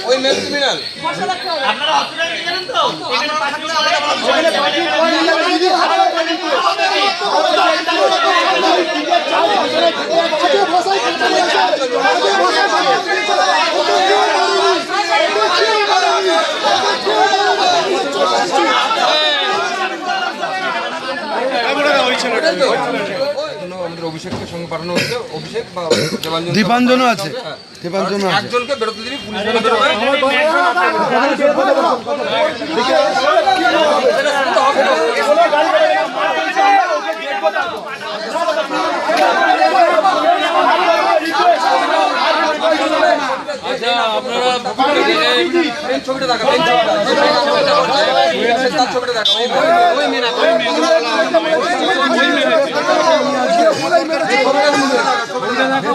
ওই mail criminal আপনারা হসপিটালে নিয়ে গেলেন তো এখানে পাঠিয়ে আমাদের অভিষেককে সঙ্গে পাঠানো হচ্ছে। অভিষেক বা দীপাঞ্জন আছে, দীপাঞ্জন আছে। একজনকে বেরোতে দিবি, পুলিশ আচ্ছা আপনারা ছবিটা দেখা ছবিটা দেখা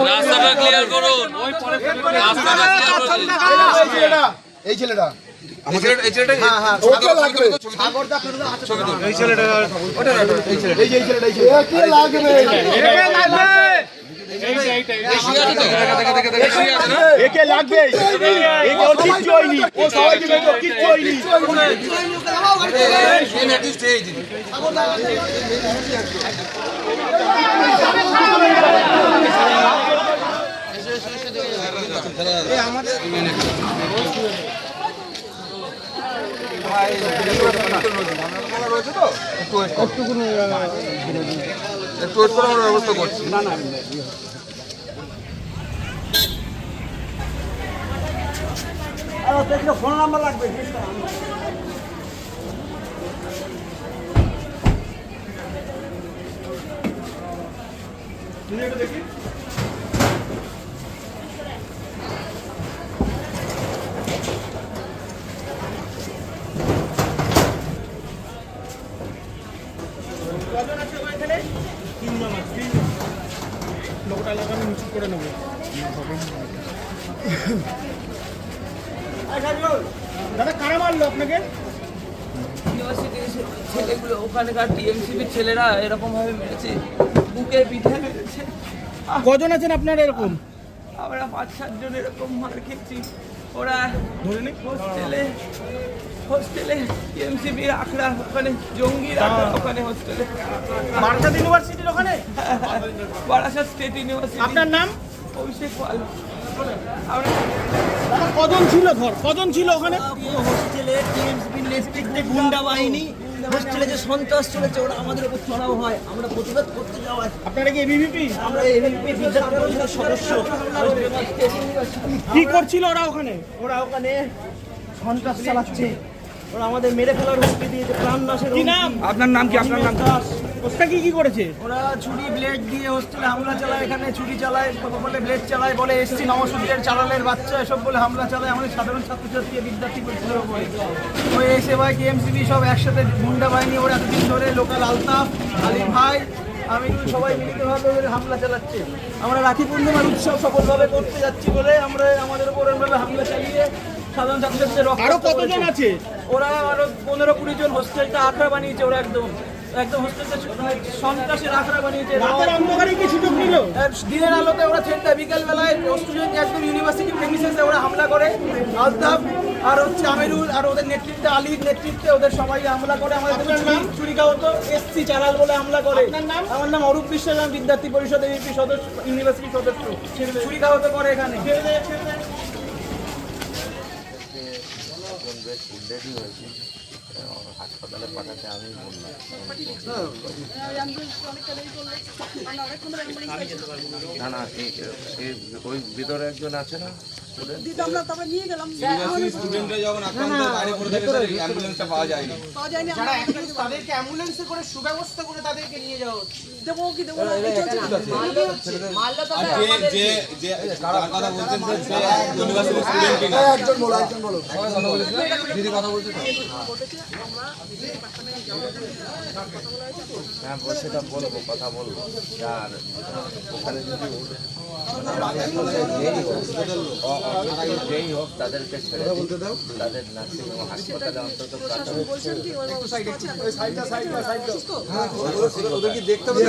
রাস্তাটা ক্লিয়ার করুন, রাস্তাটা ক্লিয়ার করুন। এই ছেলেটা একে লাগবে একে ওর কিচ্ছু হয়নি ও সবাইকে বেরো কিচ্ছু হয়নি একটু ওয়েট করে আমরা ব্যবস্থা করছি। ফোন নাম্বার লাগবে দেখি লোকটা লাগানো নিচু করে নেবো। দাদা কারা মারলো আপনাকে? ইউনিভার্সিটির ছেলেগুলো, ওখানকার টিএমসিবির ছেলেরা এরকম ভাবে মেরেছে, বুকে পিঠে মেরেছে। কজন আছেন আপনারা এরকম? আমরা 5-7 জন এরকম মার খেয়েছি। ওরা ধরে নি হোস্টেলে টিএমসিবি আখড়া, ওখানে জঙ্গির আখড়া, ওখানে হোস্টেলে বারাসাত ইউনিভার্সিটির ওখানে। Barasat state university. আপনার নাম? অভিষেক পাল। কজন ছিল কজন ছিল ওখানে? হোস্টেলে টিএমসিপির নেতৃত্বে গুন্ডা বাহিনী হোস্টেলে যে সন্ত্রাস চলেছে ওরা আমাদের উপর চড়াও হয়, আমরা প্রতিবাদ করতে যাওয়া। আপনারা কি এবিভিপি? আমরা এবিভিপি বিদ্যার্থী পরিষদের সদস্য। কি করছিল ওরা ওখানে? ওরা ওখানে সন্ত্রাস চালাচ্ছে, ওরা আমাদের মেরে ফেলার হুমকি দিয়েছে, প্রাণ নাশের। কি নাম? আপনার নাম কি? আপনার নাম ওটা কি করেছে? ওরা ছুরি ব্লেড দিয়ে হোস্টেলে হামলা চালায়, এখানে ছুরি চালায়, বলে ব্লেড চালায়, বলে এসছি নবসূত্রের চালালের বাচ্চা, এসব বলে হামলা চালায় আমাদের সাধারণ ছাত্রছাত্রী বিদ্যার্থী পরিষদের উপরে। ওই এসে ভাই টিএমসিবি সব একসাথে গুন্ডা বাহিনী ওরা এতদিন ধরে লোকাল আলতাফ আলী ভাই আমি সবাই মিলিতভাবে ওদের হামলা চালাচ্ছে। আমরা রাখি পূর্ণিমার উৎসব সফলভাবে করতে যাচ্ছি বলে আমরা আমাদের উপর এভাবে হামলা চালিয়ে সাধারণ ছাত্রছাত্রীদের আরো কতজন আছে? ওরা আরো 15-20 জন হোস্টেলটা আখড়া বানিয়েছে। ওরা একদম হোস্টেলটা সন্ত্রাসের আখড়া বানিয়েছে। রাতের অন্ধকারে কি সুযোগ নিল? দিনের আলোতে ওরা ছেলেটা বিকেল বেলায় স্টুডেন্ট একদম ইউনিভার্সিটি প্রেমিসেসে ওরা হামলা করে। আলতাফ আর হচ্ছে আমিরুল আর ওদের নেতৃত্বে আলীর নেতৃত্বে ওদের সবাই হামলা করে। আমাদের চুরি খাওয়াতো এসসি চালাল বলে হামলা করে। আমার নাম অরূপ বিশ্বাস, আমি বিদ্যার্থী পরিষদ এবিপি সদস্য, ইউনিভার্সিটি সদস্য। চুরি খাওয়াতো করে এখানে। হাসপাতালে পাঠাতে আমি বললাম না না ওই ভিতরে একজন আছে না স্টুডেন্টরা যখন আক্রান্ত বাইরে পড়ে থাকে অ্যাম্বুলেন্সটা পাওয়া যায়নি। যারা তাদেরকে অ্যাম্বুলেন্সে করে সুব্যবস্থা করে তাদেরকে নিয়ে যাওয়া হচ্ছে। দেবো যে কথা বলছেন ইউনিভার্সিটি স্টুডেন্ট কিনা একজন বলো দিদি কথা বলছে। হ্যাঁ সেটা বলবো, কথা বলবো। আর ওখানে যদি যেই হোক তাদেরকে ছেড়ে তাদের নার্সিং হাসপাতালে অন্তত দেখতে হবে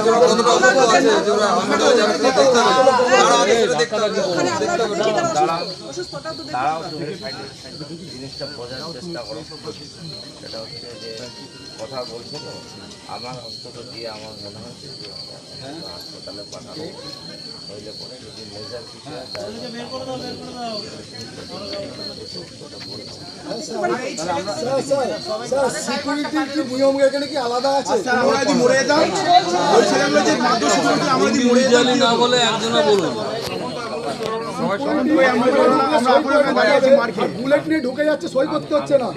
দাঁড়াও, তুমি জিনিসটা বোঝার চেষ্টা করো। সেটা হচ্ছে যে কথা বলছে তো, আমার অন্তত দিয়ে আমার মনে হচ্ছে যে হাসপাতালে পাঠাবো, হইলে পরে যদি মেজার কিছু সিকিউরিটির কি নিয়ম এখানে কি আলাদা আছে? আমরা যদি মরে যেতাম, ওই ছেলেগুলো যে মাদক সেবন করে, আমরা যদি মরে যেতাম, না বলে একজনও বলুন বুলেট নিয়ে ঢুকে যাচ্ছে, সই করতে হচ্ছে না।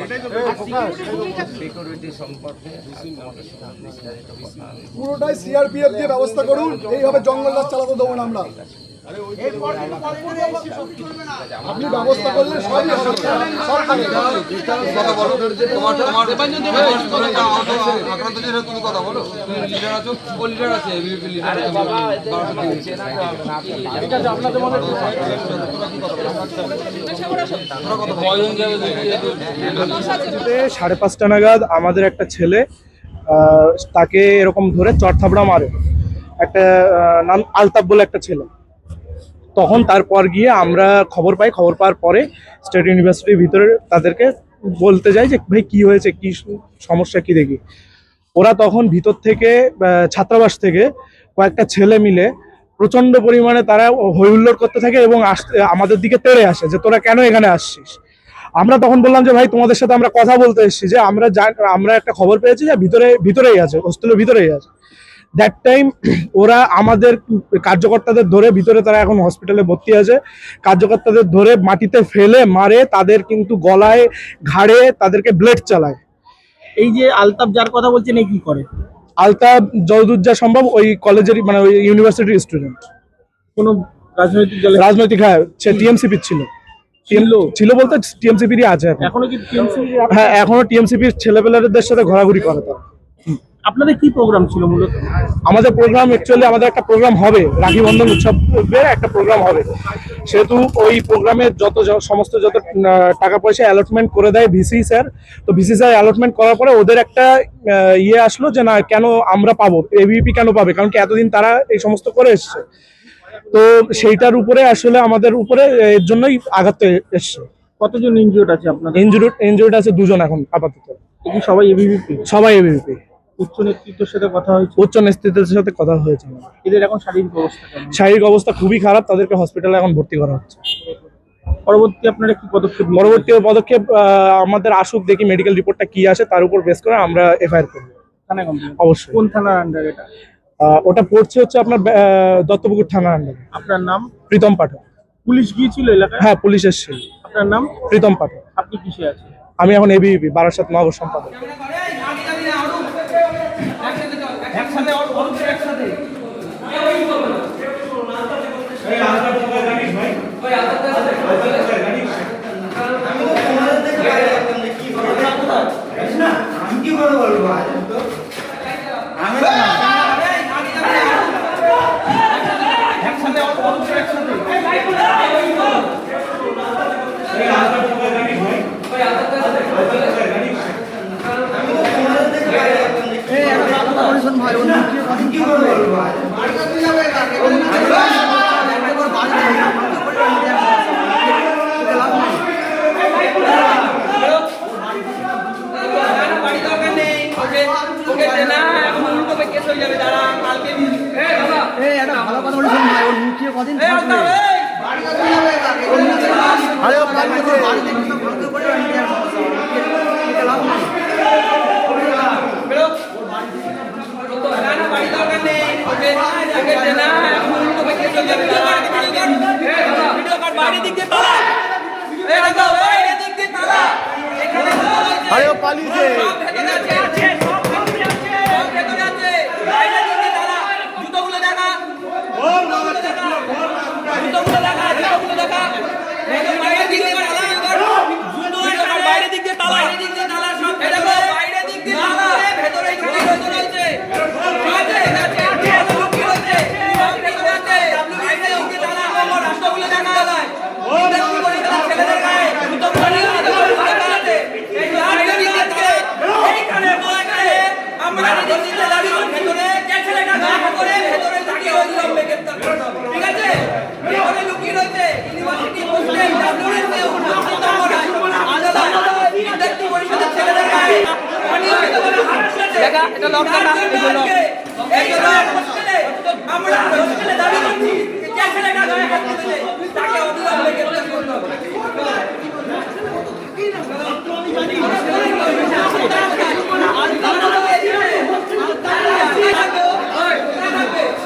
সিকিউরিটি সম্পর্কে বিস্তারিত কথা আমি পুরোটাই সিআরপিএফ দিয়ে ব্যবস্থা করুন, এইভাবে জঙ্গল রাজ চালাতে দেবো না আমরা। আপনি ব্যবস্থা করলে সবই হবে, সব হবে। আক্রান্ত যে তুমি কথা বলো, লিডার আছো, ও লিডার আছে, এবিপি লিডার কয়জন যাবে? 5:30 নাগাদ আমাদের একটা ছেলে তাকে এরকম ধরে চড়থাবড়া মারে, একটা নাম আলতাফ বলে একটা ছেলে। তখন তারপর গিয়ে আমরা খবর পাই, খবর পাওয়ার পরে স্টেট ইউনিভার্সিটির ভিতরে তাদেরকে বলতে যাই যে ভাই কি হয়েছে, কি সমস্যা কি দেখি। ওরা তখন ভিতর থেকে ছাত্রাবাস থেকে কয়েকটা ছেলে মিলে প্রচণ্ড পরিমাণে তারা হইহুল্লোড় করতে থাকে এবং আমাদের দিকে তেড়ে আসে যে তোরা কেন এখানে আসছিস। আমরা তখন বললাম যে ভাই তোমাদের সাথে আমরা কথা বলতে এসেছি, যে আমরা একটা খবর পেয়েছি যে ভিতরেই আছে, হোস্টেলের ভিতরেই আছে। দ্যাট টাইম ওরা আমাদের কার্যকর্তাদের ধরে ভিতরে, তারা এখন হসপিটালে ভর্তি আছে, কার্যকর্তাদের ধরে মাটিতে ফেলে মারে, তাদের কিন্তু গলায় ঘাড়ে তাদেরকে ব্লেড চালায়। এই যে আলতাফ যার কথা বলছেন এই কি করে? আলতাফ যতদূর যা সম্ভব ওই কলেজেরই, মানে ওই ইউনিভার্সিটির স্টুডেন্ট। কোনো রাজনৈতিক দলে? রাজনৈতিক, হ্যাঁ, সে টিএমসিপির ছিল বলতে টিএমসিপিরই আছে এখন। এখনো কি টিএমসিপি? হ্যাঁ, এখনো টিএমসিপির ছেলেপেলেদের সাথে ঘোরাঘুরি করে তারা। আপনাদের কি প্রোগ্রাম ছিল মূলত? আমাদের প্রোগ্রাম অ্যাকচুয়ালি আমাদের একটা প্রোগ্রাম হবে, রাখি বন্ধন উৎসবের একটা প্রোগ্রাম হবে। সেহেতু ওই প্রোগ্রামের সমস্ত টাকা পয়সা অ্যালটমেন্ট করে দেয় ভিসি স্যার। তো ভিসি স্যার অ্যালটমেন্ট করার পরে ওদের একটা আসলো যে না, কেন আমরা পাবো, এবিপি কেন পাবে, কারণ কি এতদিন তারা এই সমস্ত করে এসছে। তো সেইটার উপরে আসলে আমাদের উপরে এর জন্যই আঘাত এসছে। কতজন ইনজিওর্ড আছে আপনাদের? ইনজুরিড আছে 2 জন এখন আপাতত। কি সবাই এবিভিপি? সবাই এবিপি। উচ্চ নেতৃত্বের সাথে কথা হয়েছে? উচ্চ নেতৃত্বের সাথে কথা হয়েছে। এদের এখন শারীরিক অবস্থা কেমন? শারীরিক অবস্থা খুবই খারাপ, তাদেরকে হসপিটালে এখন ভর্তি করা হচ্ছে। পরবর্তী আপনারা কি পদক্ষেপ? পরবর্তী পদক্ষেপ আমাদের আসুক, দেখি মেডিকেল রিপোর্টটা কি আসে, তার উপর বেস করে আমরা এফআইআর করব। থানায় কমপ্লেন? অবশ্যই। কোন থানার আন্ডার এটা? ওটা পড়ছে হচ্ছে আপনার দত্তপুকুর থানার আন্ডারে। আপনার নাম? প্রীতম পাঠক। পুলিশ গিয়েছিল এলাকায়? হ্যাঁ, পুলিশ এসেছিল। আপনার নাম? প্রীতম পাঠক। আপনি কিসে আছেন? আমি এখন এবিপি বারাসাত নগর সম্পাদক।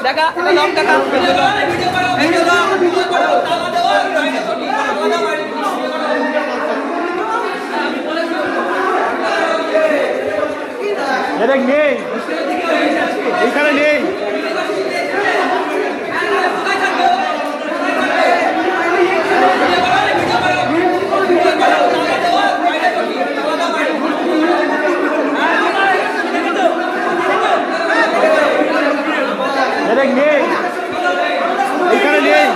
দেখা নাম দেখা এটা নেই, এইখানে নেই। এটা নেই, এইখানে নেই।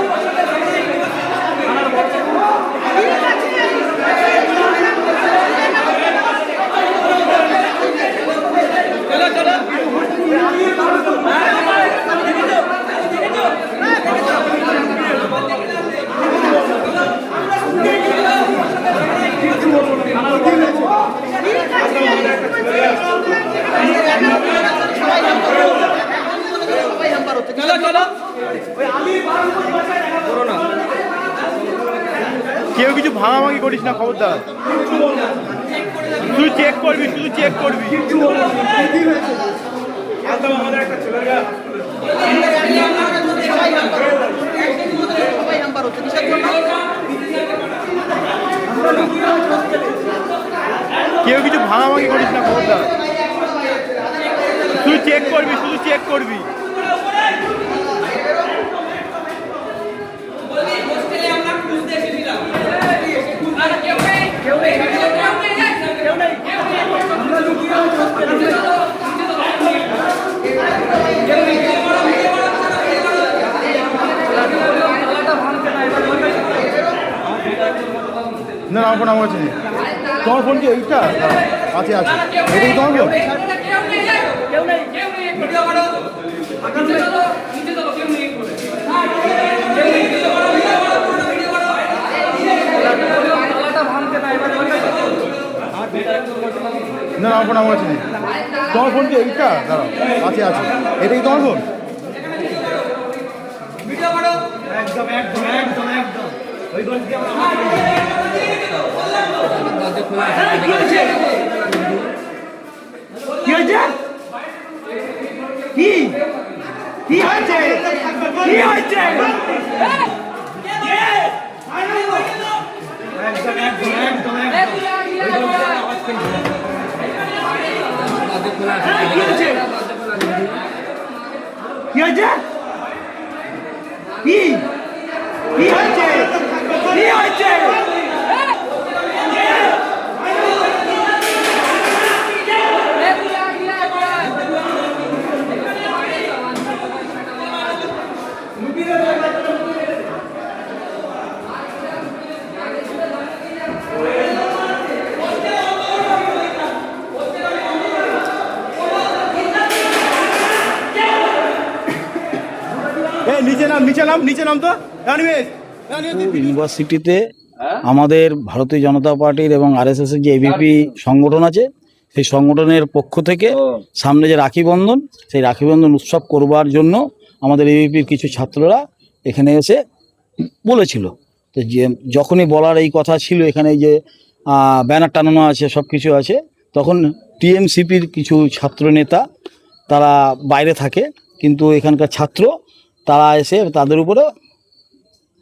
কেউ কিছু ভাঙাভাঙি করিস না, খবরদার। তুই চেক করবি, শুধু চেক করবি। আমাদের একটা ছেলেরা কেউ কিছু ভাঙাভাঙি করিস না, খবরদার। তুই চেক করবি, শুধু চেক করবি। না আমার ফোন আমার কাছে নেই। তোমার ফোন কি এইটা? আছে আছে, এটা কি তোমার ফোন? না আমার ফোন আমার কাছে নেই। তোমার ফোন কি এইটা? দাঁড়াও, আছে আছে, এটা কি তোমার ফোন? একদম একদম একদম একদম কি হয়েছে? কি কি হয়েছে? কি হয়েছে? একদম একদম একদম কি হয়েছে? কি হয়েছে? কি কি হয়েছে? কি হয়েছে? নিচে নাম, নিচে নাম, নিচে নাম। তো ইউনিভার্সিটিতে আমাদের ভারতীয় জনতা পার্টির এবং আরএসএস এর যে এবিপি সংগঠন আছে, সেই সংগঠনের পক্ষ থেকে সামনে যে রাখি বন্ধন, সেই রাখি বন্ধন উৎসব করবার জন্য আমাদের এবিপির কিছু ছাত্ররা এখানে এসে বলেছিল। তো যে যখনই বলার এই কথা ছিল, এখানে যে ব্যানার টানানো আছে, সব কিছু আছে, তখন টিএমসিপির কিছু ছাত্র নেতা তারা বাইরে থাকে, কিন্তু এখানকার ছাত্র তারা এসে তাদের উপরে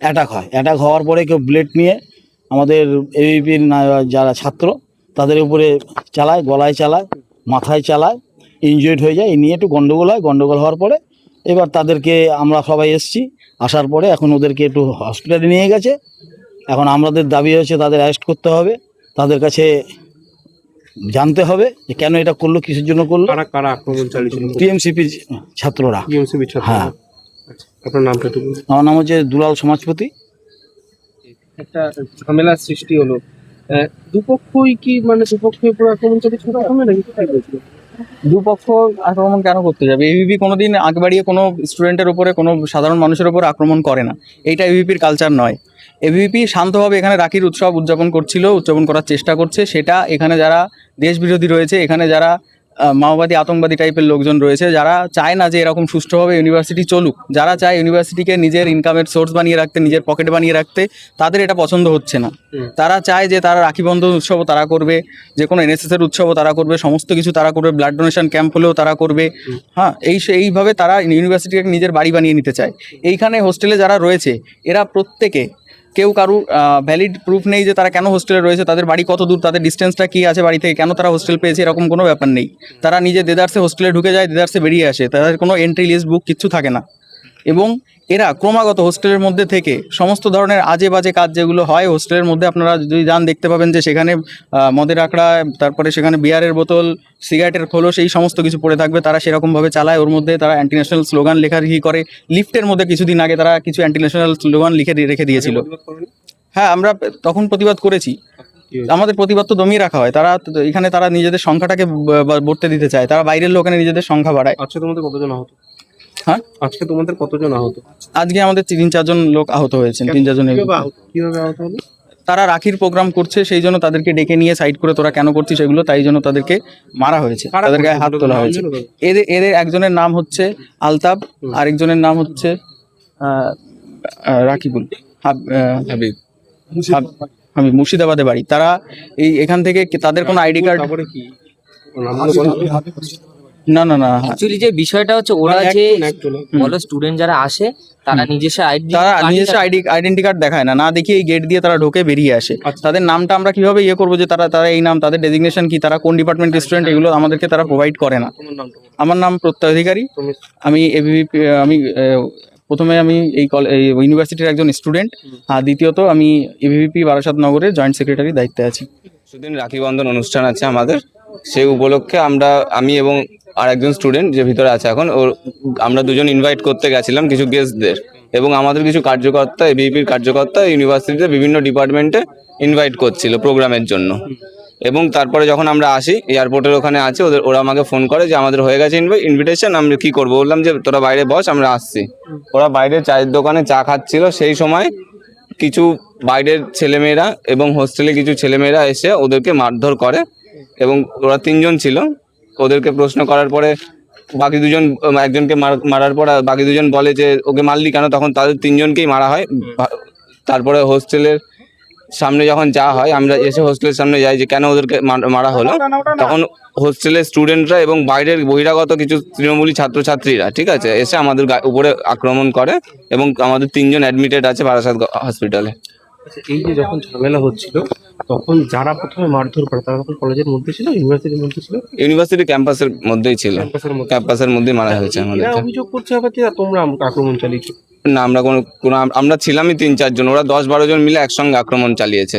অ্যাটাক হয়। অ্যাটাক হওয়ার পরে কেউ ব্লেড নিয়ে আমাদের এবিপির যারা ছাত্র তাদের উপরে চালায়, গলায় চালায়, মাথায় চালায়, ইনজুর্ড হয়ে যায়। এই নিয়ে একটু গন্ডগোল হয়। গন্ডগোল হওয়ার পরে এবার তাদেরকে আমরা সবাই এসছি, আসার পরে এখন ওদেরকে একটু হসপিটালে নিয়ে গেছে। এখন আমাদের দাবি হচ্ছে তাদের অ্যারেস্ট করতে হবে, তাদের কাছে জানতে হবে যে কেন এটা করলো, কিসের জন্য করলো। কারা আক্রমণ চালিয়েছিল? টিএমসিপির ছাত্ররা। টিএমসিপির ছাত্র? হ্যাঁ। আপনার নামটা একটু বলুন। আমার নাম হচ্ছে দুলাল সমাজপতি। একটা ঝামেলার সৃষ্টি হলো, দুপক্ষই কি মানে দুপক্ষের উপর আক্রমণ চালিয়েছিল নাকি কি হয়েছিল? দুপক্ষ আক্রমণ কেন করতে যাবে? এবিপি কোনোদিন আগে বাড়িয়ে কোনো স্টুডেন্টের উপরে, কোনো সাধারণ মানুষের উপর আক্রমণ করে না। এইটা এবিপির কালচার নয়। এবিপি শান্তভাবে এখানে রাখির উৎসব উদযাপন করার চেষ্টা করছে। সেটা এখানে যারা দেশবিরোধী রয়েছে, এখানে যারা মাওবাদী আতঙ্কবাদী টাইপের লোকজন রয়েছে, যারা চায় না যে এরকম সুষ্ঠুভাবে ইউনিভার্সিটি চলুক, যারা চায় ইউনিভার্সিটিকে নিজের ইনকামের সোর্স বানিয়ে রাখতে, নিজের পকেট বানিয়ে রাখতে, তাদের এটা পছন্দ হচ্ছে না। তারা চায় যে তারা রাখি বন্ধন উৎসবও তারা করবে, যে কোনো এনএসএসের উৎসবও তারা করবে, সমস্ত কিছু তারা করবে, ব্লাড ডোনেশন ক্যাম্প হলেও তারা করবে। হ্যাঁ, এইভাবে তারা ইউনিভার্সিটিকে নিজের বাড়ি বানিয়ে নিতে চায়। এইখানে হোস্টেলে যারা রয়েছে এরা প্রত্যেকে, কেউ কারু ভ্যালিড প্রুফ নেই যে তারা কেন হোস্টেলে রয়েছে, তাদের বাড়ি কত দূর, তাদের ডিস্টেন্সটা কী আছে বাড়ি থেকে, কেন তারা হোস্টেল পেয়েছে, এরকম কোনো ব্যাপার নেই। তারা নিজে দেদারসে হোস্টেলে ঢুকে যায়, দেদারসে বেরিয়ে আসে, তাদের কোনো এন্ট্রি লিস্ট বুক কিচ্ছু থাকে না। এবং এরা ক্রমাগত হোস্টেলের মধ্যে থেকে সমস্ত ধরনের আজে বাজে কাজ যেগুলো হয় হোস্টেলের মধ্যে, আপনারা যদি যান দেখতে পাবেন যে সেখানে মদের আঁকড়া, তারপরে সেখানে বিয়ারের বোতল, সিগারেটের খোলস, এই সমস্ত কিছু পড়ে থাকবে, তারা সেরকমভাবে চালায়। ওর মধ্যে তারা অ্যান্টি ন্যাশনাল স্লোগান লেখালেখি করে। লিফটের মধ্যে কিছুদিন আগে তারা কিছু অ্যান্টি ন্যাশনাল স্লোগান লিখে রেখে দিয়েছিল। হ্যাঁ, আমরা তখন প্রতিবাদ করেছি। আমাদের প্রতিবাদ তো দমিয়ে রাখা হয়। এখানে তারা নিজেদের সংখ্যাটাকে বাড়তে দিতে চায়, তারা বাইরের লোক এনে নিজেদের সংখ্যা বাড়ায়। আজকে তোমাদের কতজন আহত? হ্যাঁ, আজকে তোমাদের কতজন আহত? আজকে আমাদের 3-4 জন লোক আহত হয়েছেন। 3-4 জন। কিভাবে আহত হলো? তারা রাখির প্রোগ্রাম করছে, সেই জন্য তাদেরকে ডেকে নিয়ে সাইড করে তোরা কেন করছিস সেগুলো, তাই জন্য তাদেরকে মারা হয়েছে, তাদের গায়ে হাত তোলা হয়েছে। এদের একজনের নাম হচ্ছে আলতাব, আরেকজনের নাম হচ্ছে রাকিবুল হাবিব, মুর্শিদাবাদে বাড়ি। তারা এখান থেকে, তাদের কোনো আইডি কার্ড না। অ্যাকচুয়ালি যে বিষয়টা হচ্ছে, ওরা যে বলো স্টুডেন্ট যারা আসে তারা নিজস্ব আইডেন্টি কার্ড দেখায় না, দেখিয়ে এই গেট দিয়ে তারা ঢোকে বেরিয়ে আসে। তাদের নামটা আমরা কিভাবে করবো যে তারা এই নাম, তাদের ডেজিগনেশন কি, তারা কোন ডিপার্টমেন্ট স্টুডেন্ট, এগুলো আমাদেরকে তারা প্রোভাইড করে না। আমার নাম প্রত্যয় অধিকারী, আমি এবিভিপি, প্রথমে আমি এই ইউনিভার্সিটির একজন স্টুডেন্ট, আর দ্বিতীয়ত আমি এবিভিপি বারাসাত নগরের জয়েন্ট সেক্রেটারির দায়িত্বে আছি। সেদিন রাখি বন্ধন অনুষ্ঠান আছে আমাদের, সেই উপলক্ষে আমি এবং আর একজন স্টুডেন্ট যে ভিতরে আছে এখন, আমরা দুজন ইনভাইট করতে গেছিলাম কিছু গেস্টদের, এবং আমাদের কিছু কার্যকর্তা, এবিভিপির কার্যকর্তা ইউনিভার্সিটিতে বিভিন্ন ডিপার্টমেন্টে ইনভাইট করছিল প্রোগ্রামের জন্য। এবং তারপরে যখন আমরা আসি, এয়ারপোর্টের ওখানে আছে, ওরা আমাকে ফোন করে যে আমাদের হয়ে গেছে ইনভিটেশন, আমরা কি করবো। বললাম যে তোরা বাইরে বস, আমরা আসছি। ওরা বাইরে চায়ের দোকানে চা খাচ্ছিল, সেই সময় কিছু বাইরের ছেলেমেয়েরা এবং হোস্টেলে কিছু ছেলেমেয়েরা এসে ওদেরকে মারধর করে, এবং ওরা 3 জন ছিল। ওদেরকে প্রশ্ন করার পরে বাকি 2 জন, একজনকে মারার পর বাকি 2 জন বলে যে ওকে মারলি কেন, তখন তাদের 3 জনকেই মারা হয়। তারপরে হোস্টেলের সামনে যখন যাওয়া হয়, আমরা এসে হোস্টেলের সামনে যাই যে কেন ওদেরকে মারা হলো, তখন হোস্টেলের স্টুডেন্টরা এবং বাইরের বহিরাগত কিছু তৃণমূলী ছাত্রছাত্রীরা, ঠিক আছে, এসে আমাদের উপরে আক্রমণ করে, এবং আমাদের 3 জন অ্যাডমিটেড আছে বারাসাত হসপিটালে। এই যে যখন ঝামেলা হচ্ছিল, তখন যারা প্রথমে মারধর করে তারা তখন কলেজের মধ্যে ছিল, ইউনিভার্সিটির মধ্যে ছিল? ইউনিভার্সিটি ক্যাম্পাসের মধ্যেই ছিল, ক্যাম্পাসের মধ্যেই মারা হয়েছে আমাদের। অভিযোগ করছে আবার তোমরা আক্রমণ চালিয়েছো? না, আমরা ছিলামই 3-4 জন, ওরা 10-12 জন মিলে একসঙ্গে আক্রমণ চালিয়েছে,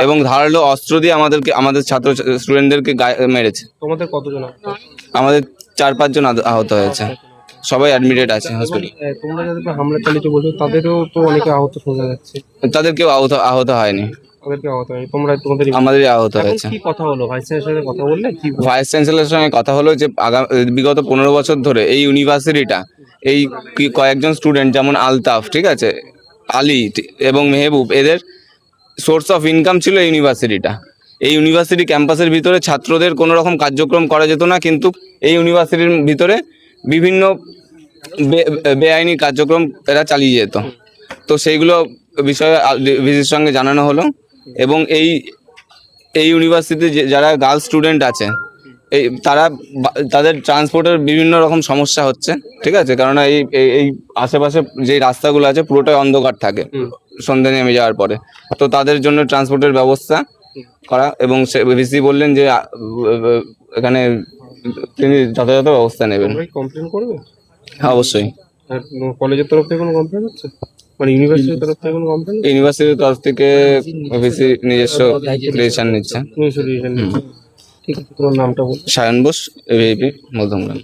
এবং ধারালো অস্ত্র দিয়ে আমাদের ছাত্র স্টুডেন্টদেরকে মেরেছে। তোমাদের কতজন আহত? আমাদের 4-5 জন আহত হয়েছে, সবাই অ্যাডমিটেড আছে হসপিটালে। তোমরা যাদের হামলা চালিয়েছো বলছো, তাদেরও তো অনেকে আহত শোনা যাচ্ছে। তাদের কেউ আহত হয়নি, আমাদেরই আহত হয়েছে। কি কথা হলো ভাইস চ্যান্সেলরের কথা বললে? ভাইস চ্যান্সেলরের সঙ্গে কথা হলো যে বিগত 15 বছর ধরে এই ইউনিভার্সিটিটা, এই কয়েকজন স্টুডেন্ট যেমন আলতাফ, ঠিক আছে, আলী এবং মেহবুব, এদের সোর্স অফ ইনকাম ছিল এই ইউনিভার্সিটিটা। এই ইউনিভার্সিটি ক্যাম্পাসের ভিতরে ছাত্রদের কোনো রকম কার্যক্রম করা যেত না, কিন্তু এই ইউনিভার্সিটির ভিতরে বিভিন্ন বেআইনি কার্যক্রম এরা চালিয়ে যেত। তো সেইগুলো বিষয়ে ভিসির সঙ্গে জানানো হলো, এবং এই ইউনিভার্সিটিতে যারা গার্লস স্টুডেন্ট আছে, তাদের ট্রান্সপোর্টের বিভিন্ন রকম সমস্যা হচ্ছে, ঠিক আছে, কারণ এই আশেপাশে যে রাস্তাগুলো আছে পুরোটাই অন্ধকার থাকে সন্ধ্যা নেমে যাওয়ার পরে। তো তাদের জন্য ট্রান্সপোর্টের ব্যবস্থা করা, এবং ভিসি বললেন যে এখানে তিনি যথাযথ ব্যবস্থা নেবেন। কমপ্লেন করবে? হ্যাঁ, অবশ্যই। কলেজের তরফ থেকে কোনো কমপ্লেন হচ্ছে? মানে ইউনিভার্সিটির তরফ থেকে কোনো কমপ্লেন? ইউনিভার্সিটির তরফ থেকে ভিসি নিজস্ব ডিসিশন নিচ্ছে। ঠিক আছে, তোমার নামটা বল। সায়ন বোস, এবিভিপি মধ্যমগ্রাম।